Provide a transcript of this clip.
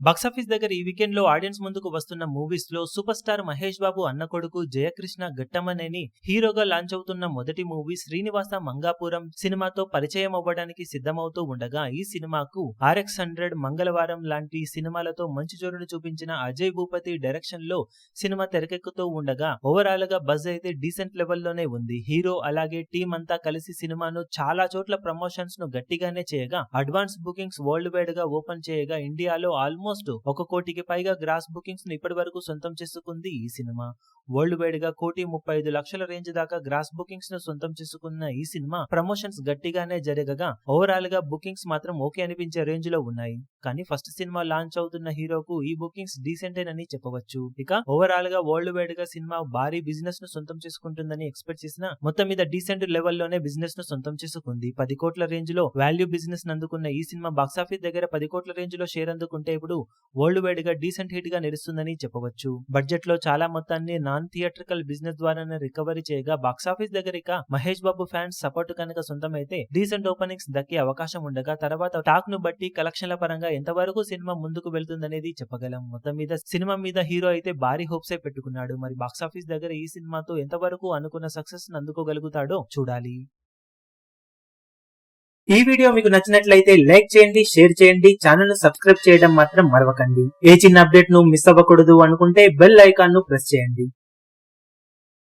Box office దగ్గర ఈ weekend లో ఆడియన్స్ ముందుకు వస్తున్న మూవీస్ లో సూపర్ స్టార్ మహేష్ బాబు అన్న కొడుకు జయకృష్ణ గట్టమనేని హీరోగా లాంచ్ అవుతున్న మొదటి మూవీ శ్రీనివాస మంగాపురం సినిమాతో పరిచయం అవ్వడానికి సిద్ధమవుతూ ఉండగా ఈ సినిమాకు RX100 మంగళవారం లాంటి సినిమాలతో మంచి జోరును చూపించిన అజయ్ భూపతి డైరెక్షన్ లో సినిమా తెరకెక్కుతూ ఉండగా ఓవరాల్ గా బజ్ అయితే డీసెంట్ లెవెల్లోనే ఉంది. హీరో అలాగే టీం అంతా కలిసి సినిమాను చాలా చోట్ల ప్రమోషన్స్ ను గట్టిగానే చేయగా అడ్వాన్స్ బుకింగ్స్ వరల్డ్ వైడ్ గా ఓపెన్ చేయగా ఇండియాలో ఆల్మోస్ట్ 1 కోటికి పైగా గ్రాస్ బుకింగ్స్ ను ఇప్పటి వరకు సొంతం చేసుకుంది ఈ సినిమా. వరల్డ్ వైడ్ గా 1,35,00,000 రేంజ్ దాకా గ్రాస్ బుకింగ్స్ ను సొంతం చేసుకున్న ఈ సినిమా ప్రమోషన్స్ గట్టిగానే జరగగా ఓవరాల్ గా బుకింగ్స్ మాత్రం ఓకే అనిపించే రేంజ్ లో ఉన్నాయి. కానీ ఫస్ట్ సినిమా లాంచ్ అవుతున్న హీరోకు ఈ బుకింగ్స్ డీసెంట్ అని చెప్పవచ్చు. ఇక ఓవరాల్ గా వరల్డ్ వైడ్ గా సినిమా భారీ బిజినెస్ ను సొంతం చేసుకుంటుందని ఎక్స్పెక్ట్ చేసిన మొత్తం మీద డీసెంట్ లెవెల్లోనే బిజినెస్ ను సొంతం చేసుకుంది. 10 కోట్ల రేంజ్ లో వాల్యూ బిజినెస్ అందుకున్న ఈ సినిమా బాక్సాఫీస్ దగ్గర 10 కోట్ల రేంజ్ లో షేర్ అందుకుంటే ఇప్పుడు వరల్డ్ వైడ్ గా డీసెంట్ హిట్ గా నిలుస్తుందని చెప్పవచ్చు. బడ్జెట్ లో చాలా మొత్తాన్ని నాన్ థియేట్రికల్ బిజినెస్ ద్వారానే రికవరీ చేయగా బాక్సాఫీస్ దగ్గర ఇక మహేష్ బాబు ఫ్యాన్స్ సపోర్ట్ కనుక సొంతమైతే డీసెంట్ ఓపెనింగ్స్ దక్కే అవకాశం ఉండగా తర్వాత టాక్ ను బట్టి కలెక్షన్ల పరంగా ఎంతవరకు సినిమా ముందుకు వెళ్తుందనేది చెప్పగలం. మొత్తం మీద సినిమా మీద హీరో అయితే భారీ హోప్సే పెట్టుకున్నాడు. మరి బాక్సాఫీస్ దగ్గర ఈ సినిమాతో ఎంతవరకు అనుకున్న సక్సెస్ అందుకోగలుగుతాడో చూడాలి. ఈ వీడియో మీకు నచ్చినట్లయితే లైక్ చేయండి, షేర్ చేయండి, ఛానల్ ను సబ్స్క్రైబ్ చేయడం మాత్రం మరవకండి. ఏ చిన్న అప్డేట్ ను మిస్ అవ్వకూడదు అనుకుంటే బెల్ ఐకాన్ ను ప్రెస్ చేయండి.